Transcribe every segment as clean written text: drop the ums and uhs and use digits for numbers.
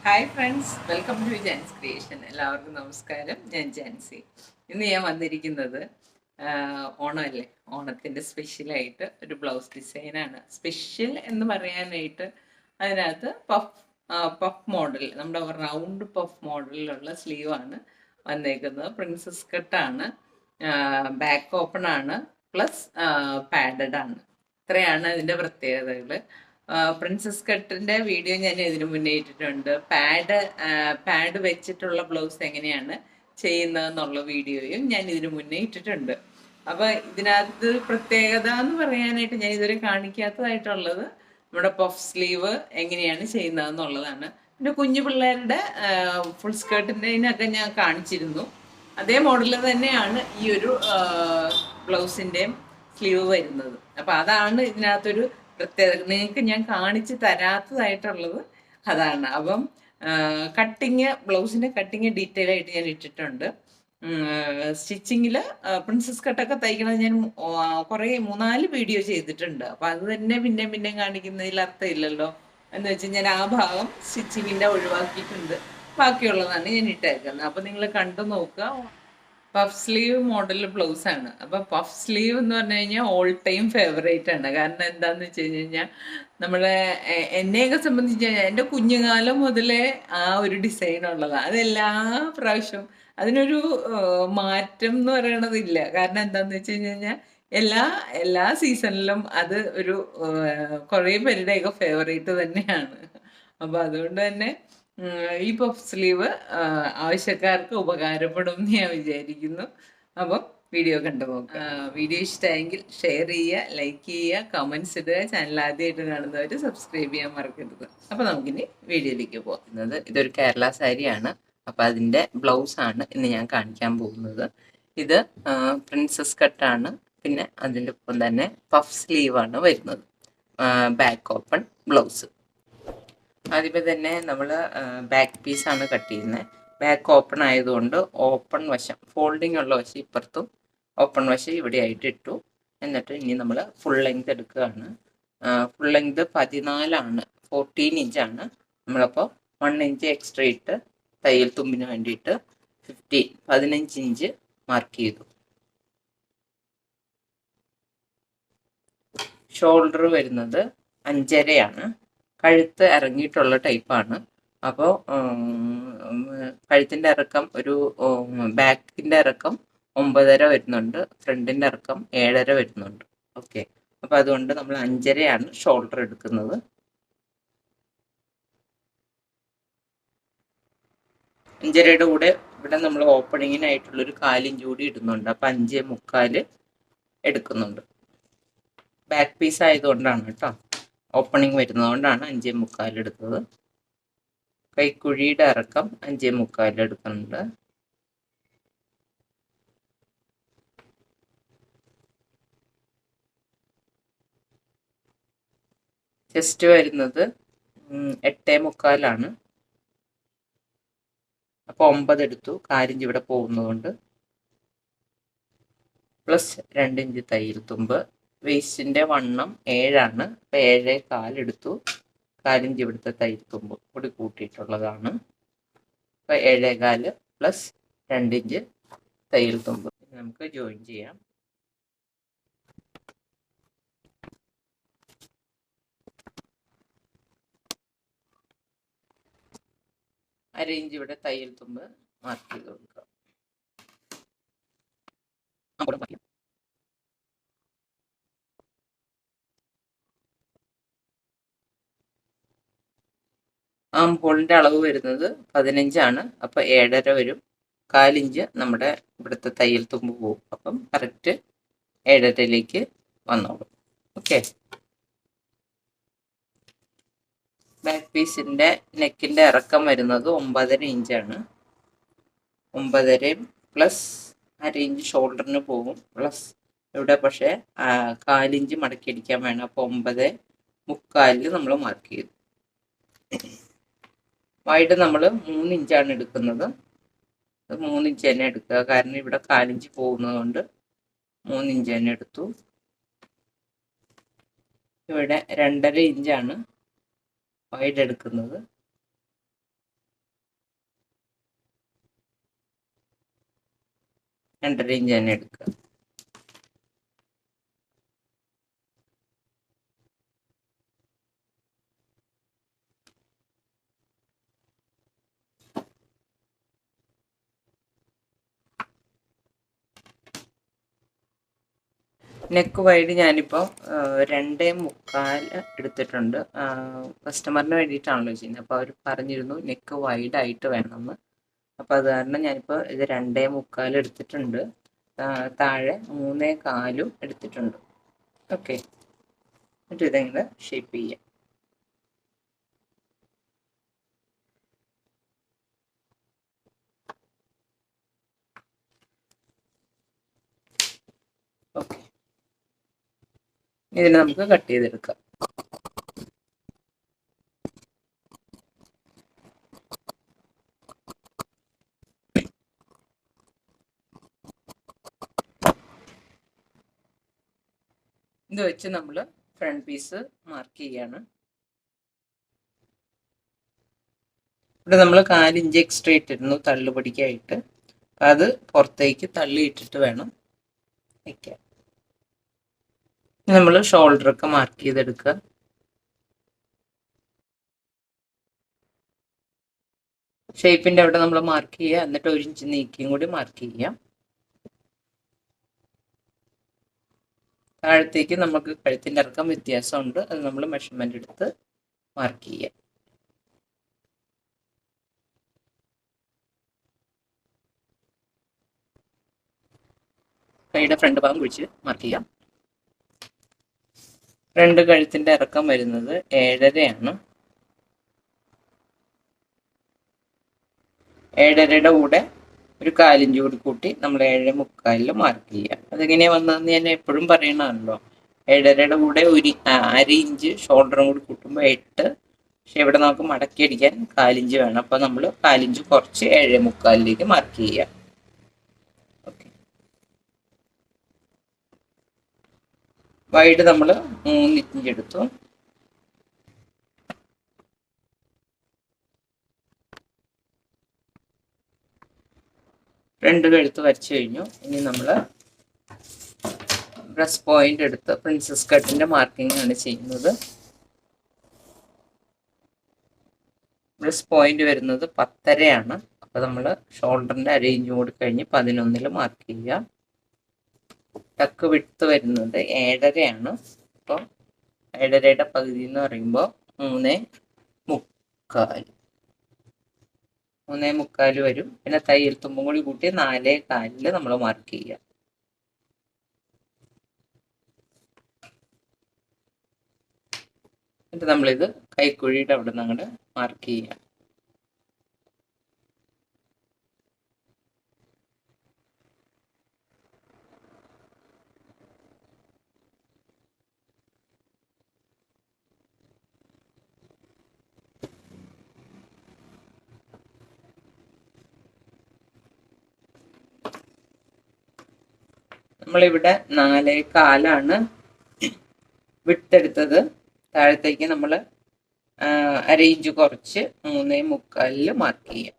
Hi friends, welcome to Janz Creations. എല്ലാവർക്കും നമസ്കാരം. ഞാൻ ജാൻസി. ഇന്ന് ഞാൻ വന്നിരിക്കുന്നത് ഓണമല്ലേ, ഓണത്തിൻ്റെ സ്പെഷ്യലായിട്ട് ഒരു ബ്ലൗസ് ഡിസൈനാണ്. സ്പെഷ്യൽ എന്ന് പറയാനായിട്ട് അതിനകത്ത് പഫ് മോഡൽ, നമ്മുടെ റൗണ്ട് പഫ് മോഡലിലുള്ള സ്ലീവാണ് വന്നേക്കുന്നത്. പ്രിൻസസ് കട്ടാണ്, ബാക്ക് ഓപ്പൺ ആണ്, പ്ലസ് പാഡഡ് ആണ്. ഇത്രയാണ് അതിൻ്റെ പ്രത്യേകതകൾ. പ്രിൻസസ് കട്ടിന്റെ വീഡിയോ ഞാൻ ഇതിനു മുന്നേ ഇട്ടിട്ടുണ്ട്. പാഡ് വെച്ചിട്ടുള്ള ബ്ലൗസ് എങ്ങനെയാണ് ചെയ്യുന്നതെന്നുള്ള വീഡിയോയും ഞാൻ ഇതിനു മുന്നേ ഇട്ടിട്ടുണ്ട്. അപ്പൊ ഇതിനകത്ത് പ്രത്യേകത എന്ന് പറയാനായിട്ട് ഞാൻ ഇതുവരെ കാണിക്കാത്തതായിട്ടുള്ളത് നമ്മുടെ പഫ് സ്ലീവ് എങ്ങനെയാണ് ചെയ്യുന്നതെന്നുള്ളതാണ്. പിന്നെ കുഞ്ഞു പിള്ളേരുടെ ഫുൾ സ്കേർട്ടിൻ്റെതിനൊക്കെ ഞാൻ കാണിച്ചിരുന്നു. അതേ മോഡൽ തന്നെയാണ് ഈ ഒരു ബ്ലൗസിൻ്റെയും സ്ലീവ് വരുന്നത്. അപ്പൊ അതാണ് ഇതിനകത്തൊരു പ്രത്യേകത. നിങ്ങൾക്ക് ഞാൻ കാണിച്ച് തരാത്തതായിട്ടുള്ളത് അതാണ്. അപ്പം കട്ടിങ്, ബ്ലൗസിന്റെ കട്ടിങ് ഡീറ്റെയിൽ ആയിട്ട് ഞാൻ ഇട്ടിട്ടുണ്ട്. സ്റ്റിച്ചിങ്ങിൽ പ്രിൻസസ് കട്ടൊക്കെ തയ്ക്കണത് ഞാൻ കുറേ 3-4 വീഡിയോ ചെയ്തിട്ടുണ്ട്. അപ്പം അത് തന്നെ പിന്നെ കാണിക്കുന്നതിൽ അർത്ഥമില്ലല്ലോ എന്ന് വെച്ച് ഞാൻ ആ ഭാഗം സ്റ്റിച്ചിങ്ങിൻ്റെ ഒഴിവാക്കിയിട്ടുണ്ട്. ബാക്കിയുള്ളതാണ് ഞാൻ ഇട്ടേക്കുന്നത്. അപ്പം നിങ്ങൾ കണ്ടു നോക്കുക. പഫ് സ്ലീവ് മോഡൽ ബ്ലൗസ് ആണ്. അപ്പൊ പഫ് സ്ലീവ് എന്ന് പറഞ്ഞു കഴിഞ്ഞാൽ ഓൾ ടൈം ഫേവറേറ്റ് ആണ്. കാരണം എന്താന്ന് വെച്ച് കഴിഞ്ഞാൽ നമ്മളെ എന്നെയൊക്കെ സംബന്ധിച്ച് കഴിഞ്ഞാൽ എൻ്റെ കുഞ്ഞുകാലം മുതലേ ആ ഒരു ഡിസൈൻ ഉള്ളതാണ്. അതെല്ലാ പ്രാവശ്യവും അതിനൊരു മാറ്റം എന്ന് പറയണതില്ല. കാരണം എന്താന്ന് വെച്ച് കഴിഞ്ഞാൽ എല്ലാ എല്ലാ സീസണിലും അത് ഒരു കുറേ പേരുടെയൊക്കെ ഫേവറേറ്റ് തന്നെയാണ്. അപ്പൊ അതുകൊണ്ട് തന്നെ ഈ പഫ് സ്ലീവ് ആവശ്യക്കാർക്ക് ഉപകാരപ്പെടും എന്ന് ഞാൻ വിചാരിക്കുന്നു. അപ്പം വീഡിയോ കണ്ടു നോക്കുക. വീഡിയോ ഇഷ്ടമായെങ്കിൽ ഷെയർ ചെയ്യുക, ലൈക്ക് ചെയ്യുക, കമൻസ് ഇടുക. ചാനൽ ആദ്യമായിട്ട് കാണുന്നവർ സബ്സ്ക്രൈബ് ചെയ്യാൻ മറക്കരുത്. അപ്പം നമുക്കിനി വീഡിയോയിലേക്ക് പോകുന്നത്. ഇതൊരു കേരള സാരിയാണ്. അപ്പം അതിൻ്റെ ബ്ലൗസ് ആണ് ഇന്ന് ഞാൻ കാണിക്കാൻ പോകുന്നത്. ഇത് പ്രിൻസസ് കട്ടാണ്. പിന്നെ അതിൻ്റെ ഒപ്പം തന്നെ പഫ് സ്ലീവാണ് വരുന്നത്. Back open blouse. ആദ്യമേ തന്നെ നമ്മൾ ബാക്ക് പീസാണ് കട്ട് ചെയ്യുന്നത്. ബാക്ക് ഓപ്പൺ ആയതുകൊണ്ട് ഓപ്പൺ വശം, ഫോൾഡിംഗ് ഉള്ള വശം ഇപ്പുറത്തും ഓപ്പൺ വശം ഇവിടെ ആയിട്ട് ഇട്ടു. എന്നിട്ട് ഇനി നമ്മൾ ഫുൾ ലെങ്ത് എടുക്കുകയാണ്. ഫുൾ ലെങ്ത് 14 14 ഇഞ്ചാണ്. നമ്മളപ്പോൾ 1 ഇഞ്ച് എക്സ്ട്രാ ഇട്ട് തയ്യൽ തുമ്പിന് വേണ്ടിയിട്ട് 15 ഇഞ്ച് മാർക്ക് ചെയ്തു. ഷോൾഡർ വരുന്നത് 5.5 കഴുത്ത് ഇറങ്ങിയിട്ടുള്ള ടൈപ്പാണ്. അപ്പോൾ കഴുത്തിൻ്റെ ഇറക്കം ഒരു ബാക്കിൻ്റെ ഇറക്കം 9.5 വരുന്നുണ്ട്, ഫ്രണ്ടിൻ്റെ ഇറക്കം 7.5 വരുന്നുണ്ട്. ഓക്കെ, അപ്പോൾ അതുകൊണ്ട് നമ്മൾ 5.5 ഷോൾഡർ എടുക്കുന്നത്. അഞ്ചരയുടെ കൂടെ ഇവിടെ നമ്മൾ ഓപ്പണിങ്ങിനായിട്ടുള്ളൊരു 1/4 ഇഞ്ച് കൂടി ഇടുന്നുണ്ട്. അപ്പം 5.25 എടുക്കുന്നുണ്ട്. ബാക്ക് പീസ് ആയതുകൊണ്ടാണ് കേട്ടോ, ഓപ്പണിങ് വരുന്നതുകൊണ്ടാണ് 5.25 എടുത്തത്. കൈക്കുഴിയുടെ ഇറക്കം 5.25 എടുക്കുന്നുണ്ട്. ചെസ്റ്റ് വരുന്നത് 8.25. അപ്പോൾ 9 എടുത്തു. 1/4 ഇഞ്ച് ഇവിടെ പോകുന്നതുകൊണ്ട് പ്ലസ് 2 ഇഞ്ച് തയ്യൽ തുമ്പ്. വേസ്റ്റിൻ്റെ വണ്ണം 7. അപ്പോൾ 7.25 എടുത്തു. 1/4 ഇഞ്ച് ഇവിടുത്തെ തയ്യൽ തുമ്പ് കൂടി കൂട്ടിയിട്ടുള്ളതാണ്. അപ്പോൾ 7.25 പ്ലസ് 2 ഇഞ്ച് തയ്യൽ തുമ്പ് നമുക്ക് ജോയിൻ ചെയ്യാം. അരയിഞ്ച് ഇവിടെ തയ്യൽ തുമ്പ് മാർക്ക് ചെയ്ത് കൊടുക്കുക. ആം ഹോളിൻ്റെ അളവ് വരുന്നത് 15. അപ്പോൾ 7.5 വരും. 1/4 ഇഞ്ച് നമ്മുടെ ഇവിടുത്തെ തയ്യൽ തുമ്പ് പോകും. അപ്പം കറക്റ്റ് 7.5ലേക്ക് വന്നോളും. ഓക്കെ, ബാക്ക് പീസിൻ്റെ നെക്കിൻ്റെ ഇറക്കം വരുന്നത് 9.5 ഇഞ്ചാണ്. 9.5 പ്ലസ് 1/2 ഇഞ്ച് ഷോൾഡറിന് പോകും. പ്ലസ് ഇവിടെ പക്ഷേ 1/4 ഇഞ്ച് മടക്കി അടിക്കാൻ വേണം. അപ്പോൾ 9.25 നമ്മൾ മാർക്ക് ചെയ്തു. വൈഡ് നമ്മൾ 3 ഇഞ്ചാണ് എടുക്കുന്നത്. 3 ഇഞ്ച് തന്നെ എടുക്കുക. കാരണം ഇവിടെ 1/4 ഇഞ്ച് പോകുന്നത് കൊണ്ട് 3 ഇഞ്ച് തന്നെ എടുത്തു. ഇവിടെ 2.5 ഇഞ്ചാണ് വൈഡ് എടുക്കുന്നത്. 2.5 ഇഞ്ച് തന്നെ എടുക്കുക. നെക്ക് വൈഡ് ഞാനിപ്പോൾ 2.25 എടുത്തിട്ടുണ്ട്. കസ്റ്റമറിന് വേണ്ടിയിട്ടാണല്ലോ ചെയ്യുന്നത്. അപ്പോൾ അവർ പറഞ്ഞിരുന്നു നെക്ക് വൈഡായിട്ട് വേണമെന്ന്. അപ്പോൾ അത് കാരണം ഞാനിപ്പോൾ ഇത് 2.25 എടുത്തിട്ടുണ്ട്. താഴെ 3.25 എടുത്തിട്ടുണ്ട്. ഓക്കെ, എന്നിട്ട് ഇതെങ്ങനെ ഷേപ്പ് ചെയ്യാം. ഓക്കെ, ഇതിനെ നമുക്ക് കട്ട് ചെയ്തെടുക്കാം. ഇത് വെച്ച് നമ്മൾ ഫ്രണ്ട് പീസ് മാർക്ക് ചെയ്യാണ്. ഇവിടെ നമ്മൾ 4 ഇഞ്ച് എക്സ്ട്രാ ഇട്ടിരുന്നു തള്ളുപടിക്കായിട്ട്. അത് പുറത്തേക്ക് തള്ളിയിട്ടിട്ട് വേണം വയ്ക്കാൻ. നമ്മൾ ഷോൾഡറൊക്കെ മാർക്ക് ചെയ്തെടുക്കുക. ഷേപ്പിൻ്റെ അവിടെ നമ്മൾ മാർക്ക് ചെയ്യുക. എന്നിട്ട് 1 ഇഞ്ച് നീക്കിയും കൂടി മാർക്ക് ചെയ്യാം. താഴത്തേക്ക് നമുക്ക് കഴുത്തിൻ്റെ ഇറക്കം വ്യത്യാസമുണ്ട്. അത് നമ്മൾ മെഷർമെൻ്റ് എടുത്ത് മാർക്ക് ചെയ്യാം. കൈയുടെ ഫ്രണ്ട് ഭാഗം കുഴിച്ച് മാർക്ക് ചെയ്യാം. ഫ്രണ്ട് കഴുത്തിൻ്റെ ഇറക്കം വരുന്നത് 7.5 ആണ്. 7.5യുടെ കൂടെ ഒരു 4 ഇഞ്ച് കൂടി കൂട്ടി നമ്മൾ 7.25 മാർക്ക് ചെയ്യാം. അതെങ്ങനെയാണ് വന്നതെന്ന് ഞാൻ എപ്പോഴും പറയണമല്ലോ. 7.5യുടെ കൂടെ 1/2 ഇഞ്ച് ഷോൾഡറും കൂടി കൂട്ടുമ്പോൾ 8. പക്ഷെ ഇവിടെ നമുക്ക് മടക്കി അടിക്കാൻ 4 ഇഞ്ച് വേണം. അപ്പോൾ നമ്മൾ 4 ഇഞ്ച് കുറച്ച് 7.25 മാർക്ക് ചെയ്യാം. ഓക്കെ, വൈഡ് നമ്മൾ 3 ഇഞ്ച് എടുത്തു. ഫ്രണ്ട് കഴുത്ത് വരച്ചു കഴിഞ്ഞു. ഇനി നമ്മൾ ബ്രസ്റ്റ് പോയിന്റ് എടുത്ത് പ്രിൻസസ് കട്ടിൻ്റെ മാർക്കിംഗ് ആണ് ചെയ്യുന്നത്. ബ്രസ്റ്റ് പോയിന്റ് വരുന്നത് 10.5 ആണ്. അപ്പോൾ നമ്മൾ ഷോൾഡറിൻ്റെ 1/2 ഇഞ്ച് കൂടി കഴിഞ്ഞ് 11 മാർക്ക് ചെയ്യുക. ടക്ക് വിട്ട് വരുന്നത് 7.5ആണ്. അപ്പോൾ 7.5യുടെ പകുതി എന്ന് പറയുമ്പോൾ 3.25 വരും. പിന്നെ തയ്യൽ തുമ്പും കൂടി കൂട്ടി 4.25 നമ്മൾ മാർക്ക് ചെയ്യുക. എന്നിട്ട് നമ്മളിത് കൈക്കുഴിയുടെ അവിടെ നിന്ന് അങ്ങോട്ട് മാർക്ക് ചെയ്യാം. നമ്മളിവിടെ 4.25 വിട്ടെടുത്തത്. താഴത്തേക്ക് നമ്മൾ 1/2 ഇഞ്ച് കുറച്ച് 3.25 മാർക്ക് ചെയ്യാം.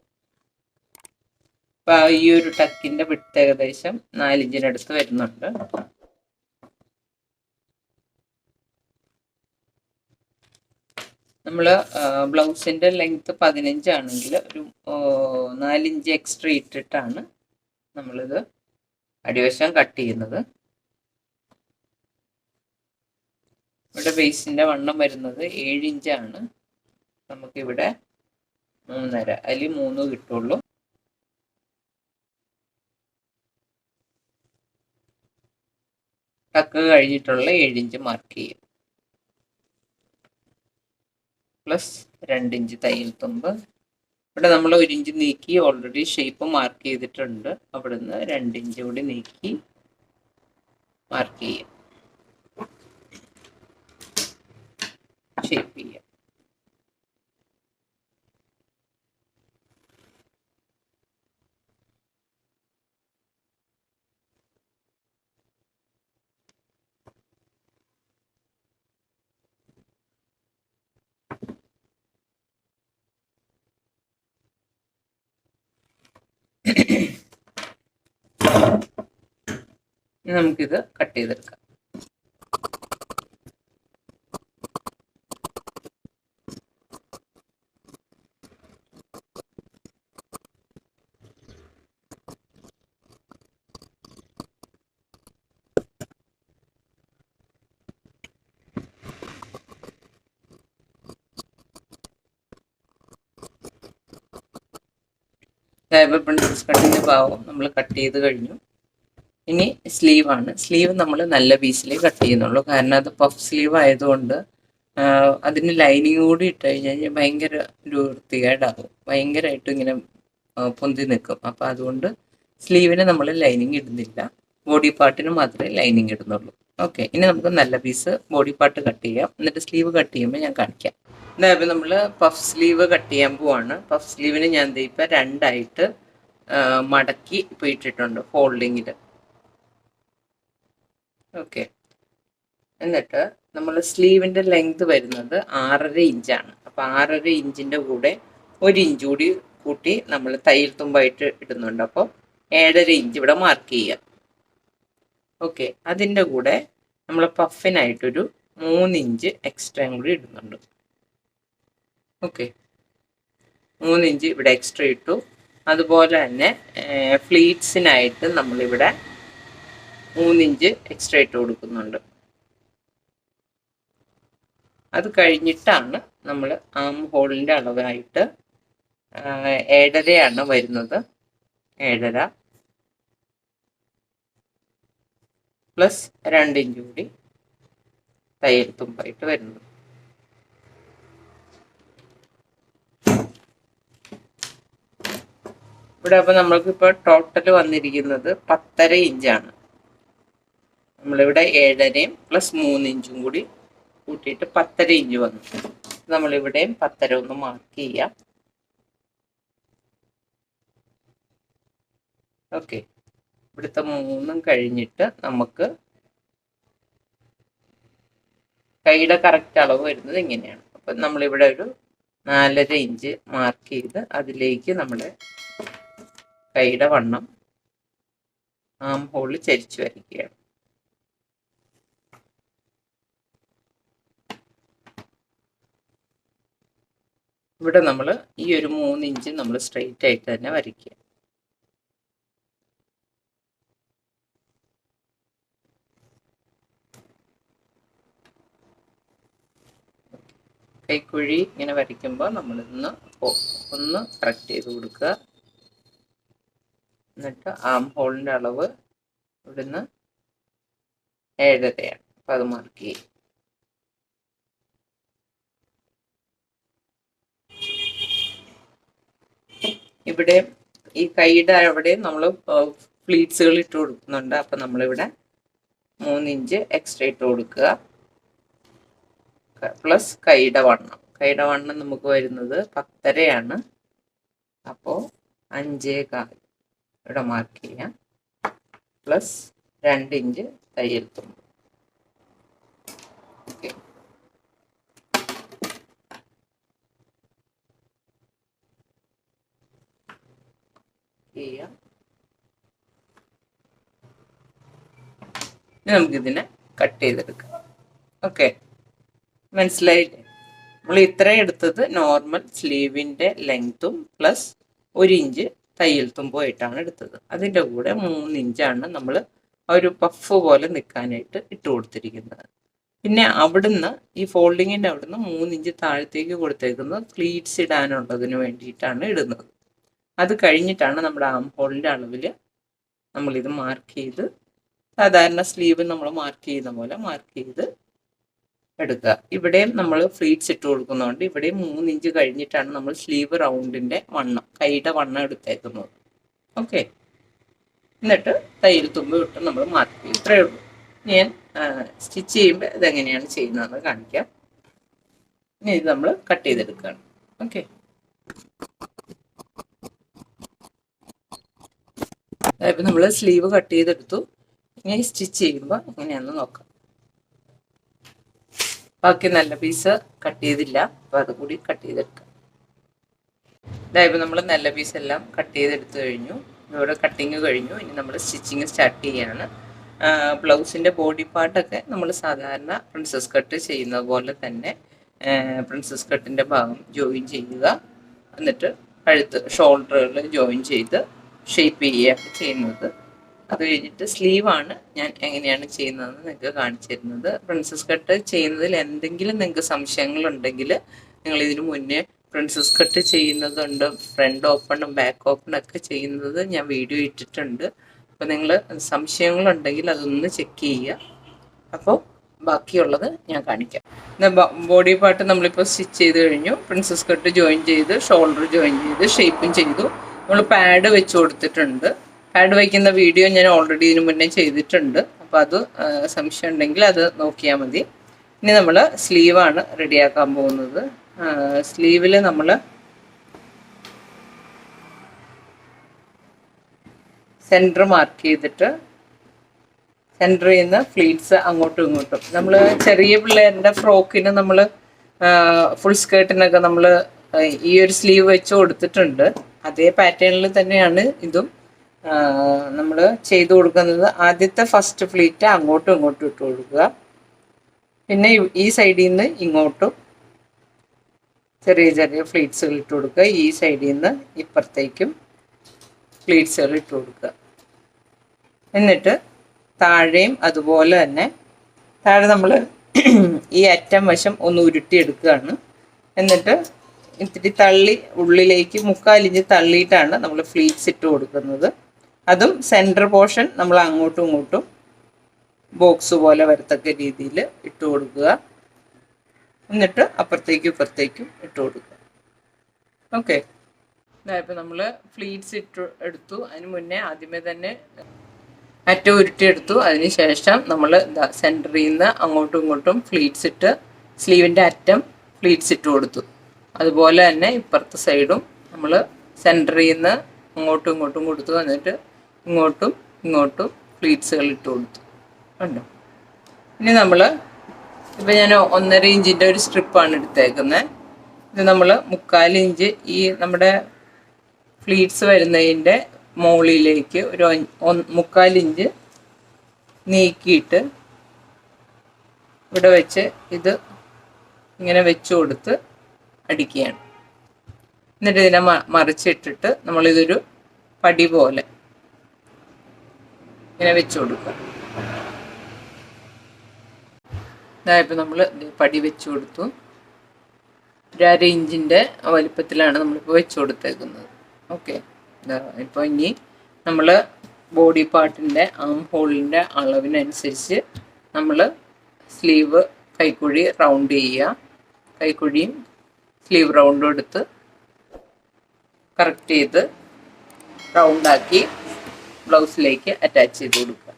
അപ്പോൾ ഈ ഒരു ടക്കിൻ്റെ വിട്ട് ഏകദേശം 4 ഇഞ്ചിനടുത്ത് വരുന്നുണ്ട്. നമ്മൾ ബ്ലൗസിൻ്റെ ലെങ്ത്ത് 15 ആണെങ്കിൽ ഒരു 4 ഇഞ്ച് എക്സ്ട്രാ ഇട്ടിട്ടാണ് നമ്മളിത് അടിവശം കട്ട് ചെയ്യുന്നത്. ഇവിടെ ബേസിൻ്റെ വണ്ണം വരുന്നത് 7 ഇഞ്ചാണ്. നമുക്കിവിടെ 3.5, അതിൽ 3 കിട്ടുള്ളൂ. ടക്ക് കഴിഞ്ഞിട്ടുള്ള 7 ഇഞ്ച് മാർക്ക് ചെയ്യും. പ്ലസ് 2 ഇഞ്ച് തയ്യൽ തുമ്പ്. ഇവിടെ നമ്മൾ 1 ഇഞ്ച് നീക്കി ഓൾറെഡി ഷേപ്പ് മാർക്ക് ചെയ്തിട്ടുണ്ട്. അവിടുന്ന് 2 ഇഞ്ച് കൂടി നീക്കി മാർക്ക് ചെയ്യാം, ഷേപ്പ് ചെയ്യാം. ഇനി നമുക്കിത് കട്ട് ചെയ്തെടുക്കാം. പ്രിൻസസ് കട്ടിൻ്റെ ഭാഗം നമ്മൾ കട്ട് ചെയ്ത് കഴിഞ്ഞു. ഇനി സ്ലീവാണ്. സ്ലീവ് നമ്മൾ നല്ല പീസിലേ കട്ട് ചെയ്യുന്നുള്ളൂ. കാരണം അത് പഫ് സ്ലീവ് ആയതുകൊണ്ട് അതിന് ലൈനിങ് കൂടി ഇട്ട് കഴിഞ്ഞാൽ ഭയങ്കര ഒരു വൃത്തികേടാകും. ഭയങ്കരമായിട്ട് ഇങ്ങനെ പൊന്തി നിൽക്കും. അപ്പോൾ അതുകൊണ്ട് സ്ലീവിന് നമ്മൾ ലൈനിങ് ഇടുന്നില്ല. ബോഡി പാർട്ടിന് മാത്രമേ ലൈനിങ് ഇടുന്നുള്ളൂ. ഓക്കെ, ഇനി നമുക്ക് നല്ല പീസ് ബോഡി പാർട്ട് കട്ട് ചെയ്യാം. എന്നിട്ട് സ്ലീവ് കട്ട് ചെയ്യുമ്പോൾ ഞാൻ കാണിക്കാം. ഇതായപ്പോൾ നമ്മൾ പഫ് സ്ലീവ് കട്ട് ചെയ്യാൻ പോവാണ്. പഫ് സ്ലീവിന് ഞാൻ ഇപ്പം രണ്ടായിട്ട് മടക്കി ഇപ്പോൾ ഇട്ടിട്ടുണ്ട് ഫോൾഡിങ്ങിൽ. ഓക്കെ, എന്നിട്ട് നമ്മൾ സ്ലീവിൻ്റെ ലെങ്ത് വരുന്നത് 6.5 ഇഞ്ചാണ്. അപ്പോൾ 6.5 ഇഞ്ചിൻ്റെ കൂടെ 1 ഇഞ്ച് കൂടി കൂട്ടി നമ്മൾ തയ്യൽ തുമ്പായിട്ട് ഇടുന്നുണ്ട്. അപ്പോൾ 7.5 ഇഞ്ച് ഇവിടെ മാർക്ക് ചെയ്യാം. ഓക്കെ, അതിൻ്റെ കൂടെ നമ്മൾ പഫിനായിട്ടൊരു 3 ഇഞ്ച് എക്സ്ട്രായും കൂടി ഇടുന്നുണ്ട്. ഓക്കെ, 3 ഇഞ്ച് ഇവിടെ എക്സ്ട്രാ ഇട്ടു. അതുപോലെ തന്നെ ഫ്ലീറ്റ്സിനായിട്ട് നമ്മളിവിടെ 3 ഇഞ്ച് എക്സ്ട്രാ ഇട്ട് കൊടുക്കുന്നുണ്ട്. അത് കഴിഞ്ഞിട്ടാണ് നമ്മൾ ആം ഹോളിൻ്റെ അളവായിട്ട് 7.5 വരുന്നത്. 7.5 പ്ലസ് 2 ഇഞ്ച് കൂടി തയ്യൽ തുമ്പായിട്ട് വരുന്നത്. ഇവിടെ അപ്പോൾ നമ്മൾക്കിപ്പോൾ ടോട്ടൽ വന്നിരിക്കുന്നത് 10.5 ഇഞ്ചാണ്. നമ്മളിവിടെ 7.5 പ്ലസ് 3 ഇഞ്ചും കൂടി കൂട്ടിയിട്ട് 10.5 ഇഞ്ച് വന്നു. നമ്മളിവിടെയും 10.5 ഒന്ന് മാർക്ക് ചെയ്യാം. ഓക്കെ, ഇവിടുത്തെ 3 കഴിഞ്ഞിട്ട് നമുക്ക് കൈയുടെ കറക്റ്റ് അളവ് വരുന്നത് ഇങ്ങനെയാണ്. അപ്പം നമ്മളിവിടെ ഒരു 4.5 ഇഞ്ച് മാർക്ക് ചെയ്ത് അതിലേക്ക് നമ്മുടെ കൈയുടെ വണ്ണം ആം ഹോളിൽ ചരിച്ചു വരയ്ക്കുകയാണ്. ഇവിടെ നമ്മൾ ഈ ഒരു 3 ഇഞ്ച് നമ്മൾ സ്ട്രെയിറ്റ് ആയിട്ട് തന്നെ വരയ്ക്കുക. കൈക്കുഴി ഇങ്ങനെ വരയ്ക്കുമ്പോൾ നമ്മളിന്ന് ഒന്ന് കറക്റ്റ് ചെയ്ത് കൊടുക്കുക. എന്നിട്ട് ആം ഹോളിൻ്റെ അളവ് ഇവിടുന്ന് 7.5 അപ്പം അത് മാർക്ക് ചെയ്യും. ഇവിടെ ഈ കൈയുടെ അവിടെ നമ്മൾ ഫ്ലീറ്റ്സുകൾ ഇട്ട് കൊടുക്കുന്നുണ്ട്. അപ്പം നമ്മളിവിടെ 3 ഇഞ്ച് എക്സ്ട്രാ ഇട്ട് കൊടുക്കുക. പ്ലസ് കൈയുടെ വണ്ണം നമുക്ക് വരുന്നത് 10.5 അപ്പോൾ 5.25 ഇവിടെ മാർക്ക് ചെയ്യാം. പ്ലസ് 2 ഇഞ്ച് തയ്യൽ തുമ്പ്. ഓക്കെ, ചെയ്യാം. ഇനി നമുക്കിതിനെ കട്ട് ചെയ്തെടുക്കാം. ഓക്കെ, മനസ്സിലായില്ലേ? നമ്മൾ ഇത്രയും എടുത്തത് നോർമൽ സ്ലീവിൻ്റെ ലെങ്ത്തും പ്ലസ് 1 ഇഞ്ച് തയ്യൽ തുമ്പുമായിട്ടാണ് എടുത്തത്. അതിൻ്റെ കൂടെ 3 ഇഞ്ചാണ് നമ്മൾ ഒരു പഫ് പോലെ നിൽക്കാനായിട്ട് ഇട്ട് കൊടുത്തിരിക്കുന്നത്. പിന്നെ അവിടുന്ന് ഈ ഫോൾഡിങ്ങിൻ്റെ അവിടുന്ന് 3 ഇഞ്ച് താഴത്തേക്ക് കൊടുത്തേക്കുന്നത് ഫ്ലീറ്റ്സ് ഇടാനുള്ളതിന് വേണ്ടിയിട്ടാണ് ഇടുന്നത്. അത് കഴിഞ്ഞിട്ടാണ് നമ്മുടെ ആം ഹോളിൻ്റെ അളവിൽ നമ്മളിത് മാർക്ക് ചെയ്ത് സാധാരണ സ്ലീവ് നമ്മൾ മാർക്ക് ചെയ്യുന്ന പോലെ മാർക്ക് ചെയ്ത് എടുക്കുക. ഇവിടെയും നമ്മൾ ഫ്ലീറ്റ്സ് ഇട്ട് കൊടുക്കുന്നതുകൊണ്ട് ഇവിടെയും 3 ഇഞ്ച് കഴിഞ്ഞിട്ടാണ് നമ്മൾ സ്ലീവ് റൗണ്ടിൻ്റെ വണ്ണം കൈയുടെ വണ്ണം എടുത്തേക്കുന്നത്. ഓക്കെ, എന്നിട്ട് തയ്യൽ തുമ്പ് വിട്ട് നമ്മൾ മാർക്ക് ചെയ്യും. ഇത്രയേ ഉള്ളൂ. ഞാൻ സ്റ്റിച്ച് ചെയ്യുമ്പോൾ ഇതെങ്ങനെയാണ് ചെയ്യുന്നതെന്ന് കാണിക്കാം. ഇനി ഇത് നമ്മൾ കട്ട് ചെയ്തെടുക്കുകയാണ്. ഓക്കെ, അതായത് നമ്മൾ സ്ലീവ് കട്ട് ചെയ്തെടുത്തു. ഇനി സ്റ്റിച്ച് ചെയ്യുമ്പോൾ എങ്ങനെയാണെന്ന് നോക്കാം. ബാക്കി നല്ല പീസ് കട്ട് ചെയ്തില്ല, അപ്പോൾ അതുകൂടി കട്ട് ചെയ്തെടുക്കാം. അതായത് നമ്മൾ നല്ല പീസ് എല്ലാം കട്ട് ചെയ്തെടുത്തു കഴിഞ്ഞു. ഇവിടെ കട്ടിങ് കഴിഞ്ഞു. ഇനി നമ്മൾ സ്റ്റിച്ചിങ് സ്റ്റാർട്ട് ചെയ്യാണ്. ബ്ലൗസിൻ്റെ ബോഡി പാർട്ടൊക്കെ നമ്മൾ സാധാരണ പ്രിൻസസ് കട്ട് ചെയ്യുന്ന പോലെ തന്നെ പ്രിൻസസ് കട്ടിൻ്റെ ഭാഗം ജോയിൻ ചെയ്യുക. എന്നിട്ട് കഴുത്ത് ഷോൾഡറുകൾ ജോയിൻ ചെയ്ത് ഷേപ്പ് ചെയ്യുകയാണ് ചെയ്യുന്നത്. അത് കഴിഞ്ഞിട്ട് സ്ലീവാണ് ഞാൻ എങ്ങനെയാണ് ചെയ്യുന്നതെന്ന് നിങ്ങൾക്ക് കാണിച്ചു തരുന്നത്. പ്രിൻസസ് കട്ട് ചെയ്യുന്നതിൽ എന്തെങ്കിലും നിങ്ങൾക്ക് സംശയങ്ങളുണ്ടെങ്കിൽ നിങ്ങൾ ഇതിനു മുന്നേ പ്രിൻസസ് കട്ട് ചെയ്യുന്നതുണ്ട്, ഫ്രണ്ട് ഓപ്പണും ബാക്ക് ഓപ്പണും ഒക്കെ ചെയ്യുന്നത് ഞാൻ വീഡിയോ ഇട്ടിട്ടുണ്ട്. അപ്പോൾ നിങ്ങൾ സംശയങ്ങളുണ്ടെങ്കിൽ അതൊന്ന് ചെക്ക് ചെയ്യുക. അപ്പോൾ ബാക്കിയുള്ളത് ഞാൻ കാണിക്കാം. ബോഡി പാർട്ട് നമ്മളിപ്പോൾ സ്റ്റിച്ച് ചെയ്ത് കഴിഞ്ഞു. പ്രിൻസസ് കട്ട് ജോയിൻ ചെയ്ത് ഷോൾഡർ ജോയിൻ ചെയ്ത് ഷേപ്പും ചെയ്തു. നമ്മൾ പാഡ് വെച്ച് കൊടുത്തിട്ടുണ്ട്. പാഡ് വയ്ക്കുന്ന വീഡിയോ ഞാൻ ഓൾറെഡി ഇതിനു മുന്നേ ചെയ്തിട്ടുണ്ട്. അപ്പോൾ അത് സംശയം ഉണ്ടെങ്കിൽ അത് നോക്കിയാൽ മതി. ഇനി നമ്മൾ സ്ലീവാണ് റെഡിയാക്കാൻ പോകുന്നത്. സ്ലീവിൽ നമ്മൾ സെൻറ്റർ മാർക്ക് ചെയ്തിട്ട് സെൻറ്ററിൽ നിന്ന് ഫ്ലീറ്റ്സ് അങ്ങോട്ടും ഇങ്ങോട്ടും നമ്മൾ ചെറിയ പിള്ളേരുടെ ഫ്രോക്കിന് നമ്മൾ ഫുൾ സ്കേർട്ടിനൊക്കെ നമ്മൾ ഈ ഒരു സ്ലീവ് വെച്ച് കൊടുത്തിട്ടുണ്ട്. അതേ പാറ്റേണിൽ തന്നെയാണ് ഇതും നമ്മൾ ചെയ്ത് കൊടുക്കുന്നത്. ആദ്യത്തെ ഫസ്റ്റ് ഫ്ലീറ്റ് അങ്ങോട്ടും ഇങ്ങോട്ടും ഇട്ട് കൊടുക്കുക. പിന്നെ ഈ സൈഡിൽ നിന്ന് ഇങ്ങോട്ടും ചെറിയ ചെറിയ ഫ്ലീറ്റ്സുകൾ ഇട്ട് കൊടുക്കുക. ഈ സൈഡിൽ നിന്ന് ഇപ്പുറത്തേക്കും ഫ്ലീറ്റ്സുകൾ ഇട്ട് കൊടുക്കുക. എന്നിട്ട് താഴെയും അതുപോലെ തന്നെ താഴെ നമ്മൾ ഈ അറ്റം വശം ഒന്ന് ഉരുട്ടിയെടുക്കുകയാണ്. എന്നിട്ട് ഇത്തിരി തള്ളി ഉള്ളിലേക്ക് 3/4 ഇഞ്ച് തള്ളിയിട്ടാണ് നമ്മൾ ഫ്ലീറ്റ്സ് ഇട്ട് കൊടുക്കുന്നത്. അതും സെൻറ്റർ പോർഷൻ നമ്മൾ അങ്ങോട്ടും ഇങ്ങോട്ടും ബോക്സ് പോലെ വരത്തക്ക രീതിയിൽ ഇട്ട് കൊടുക്കുക. എന്നിട്ട് അപ്പുറത്തേക്കും ഇപ്പുറത്തേക്കും ഇട്ട് കൊടുക്കുക. ഓക്കെ, ഇതായപ്പോൾ നമ്മൾ ഫ്ലീറ്റ്സ് എടുത്തു. അതിന് മുന്നേ ആദ്യമേ തന്നെ അറ്റം ഉരുട്ടിയെടുത്തു. അതിന് ശേഷം നമ്മൾ സെൻറ്ററിൽ നിന്ന് അങ്ങോട്ടും ഇങ്ങോട്ടും ഫ്ലീറ്റ്സ് ഇട്ട് സ്ലീവിൻ്റെ അറ്റം ഫ്ലീറ്റ്സ് ഇട്ട് കൊടുത്തു. അതുപോലെ തന്നെ ഇപ്പുറത്തെ സൈഡും നമ്മൾ സെൻറ്ററിൽ നിന്ന് അങ്ങോട്ടും ഇങ്ങോട്ടും കൊടുത്തു. എന്നിട്ട് ഇങ്ങോട്ടും ഇങ്ങോട്ടും ഫ്ലീറ്റ്സുകൾ ഇട്ട് കൊടുത്തു. കണ്ടോ? ഇനി നമ്മൾ ഇപ്പം ഞാൻ 1.5 ഇഞ്ചിൻ്റെ ഒരു സ്ട്രിപ്പാണ് എടുത്തേക്കുന്നത്. ഇത് നമ്മൾ 3/4 ഇഞ്ച് ഈ നമ്മുടെ ഫ്ലീറ്റ്സ് വരുന്നതിൻ്റെ മുകളിലേക്ക് ഒരു 3/4 ഇഞ്ച് നീക്കിയിട്ട് ഇവിടെ വെച്ച് ഇത് ഇങ്ങനെ വെച്ച് കൊടുത്ത് അടിക്കുകയാണ്. എന്നിട്ട് ഇതിനെ മറിച്ചിട്ടിട്ട് നമ്മളിതൊരു പടി പോലെ ഇങ്ങനെ വെച്ച് കൊടുക്കുക. ഇതായപ്പോൾ നമ്മൾ പടി വെച്ച് കൊടുത്തു. 1/2 ഇഞ്ചിൻ്റെ വലിപ്പത്തിലാണ് നമ്മളിപ്പോൾ വെച്ച് കൊടുത്തേക്കുന്നത്. ഓക്കെ, ഇപ്പോൾ ഇനി നമ്മൾ ബോഡി പാർട്ടിൻ്റെ ആം ഹോളിൻ്റെ അളവിനനുസരിച്ച് നമ്മൾ സ്ലീവ് കൈക്കുഴി റൗണ്ട് ചെയ്യുക. കൈക്കുഴിയും സ്ലീവ് റൗണ്ടും എടുത്ത് കറക്റ്റ് ചെയ്ത് റൗണ്ടാക്കി ബ്ലൗസിലേക്ക് അറ്റാച്ച് ചെയ്ത് കൊടുക്കുക.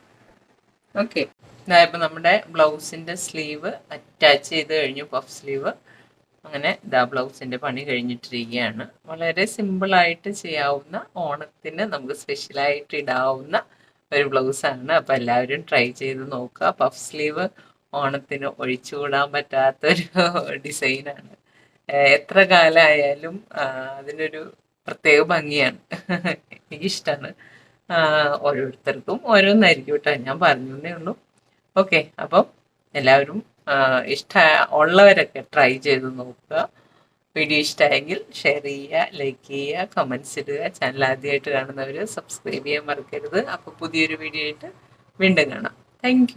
ഓക്കെ, ഇതായപ്പോൾ നമ്മുടെ ബ്ലൗസിൻ്റെ സ്ലീവ് അറ്റാച്ച് ചെയ്ത് കഴിഞ്ഞു, പഫ് സ്ലീവ്. അങ്ങനെ ബ്ലൗസിൻ്റെ പണി കഴിഞ്ഞിട്ടിരിക്കുകയാണ്. വളരെ സിമ്പിളായിട്ട് ചെയ്യാവുന്ന, ഓണത്തിന് നമുക്ക് സ്പെഷ്യലായിട്ട് ഇടാവുന്ന ഒരു ബ്ലൗസാണ്. അപ്പോൾ എല്ലാവരും ട്രൈ ചെയ്ത് നോക്കുക. പഫ് സ്ലീവ് ഓണത്തിന് ഒഴിച്ചുകൂടാൻ പറ്റാത്തൊരു ഡിസൈനാണ്. എത്ര കാലമായാലും അതിനൊരു പ്രത്യേക ഭംഗിയാണ്. എനിക്കിഷ്ടമാണ്. ഓരോരുത്തർക്കും ഓരോന്നായിരിക്കും കേട്ടോ, ഞാൻ പറഞ്ഞേ ഉള്ളൂ. ഓക്കെ, അപ്പം എല്ലാവരും ഉള്ളവരൊക്കെ ട്രൈ ചെയ്ത് നോക്കുക. വീഡിയോ ഇഷ്ടമായെങ്കിൽ ഷെയർ ചെയ്യുക, ലൈക്ക് ചെയ്യുക, കമൻസ് ഇടുക. ചാനൽ ആദ്യമായിട്ട് കാണുന്നവർ സബ്സ്ക്രൈബ് ചെയ്യാൻ മറക്കരുത്. അപ്പോൾ പുതിയൊരു വീഡിയോ ആയിട്ട് വീണ്ടും കാണാം. താങ്ക്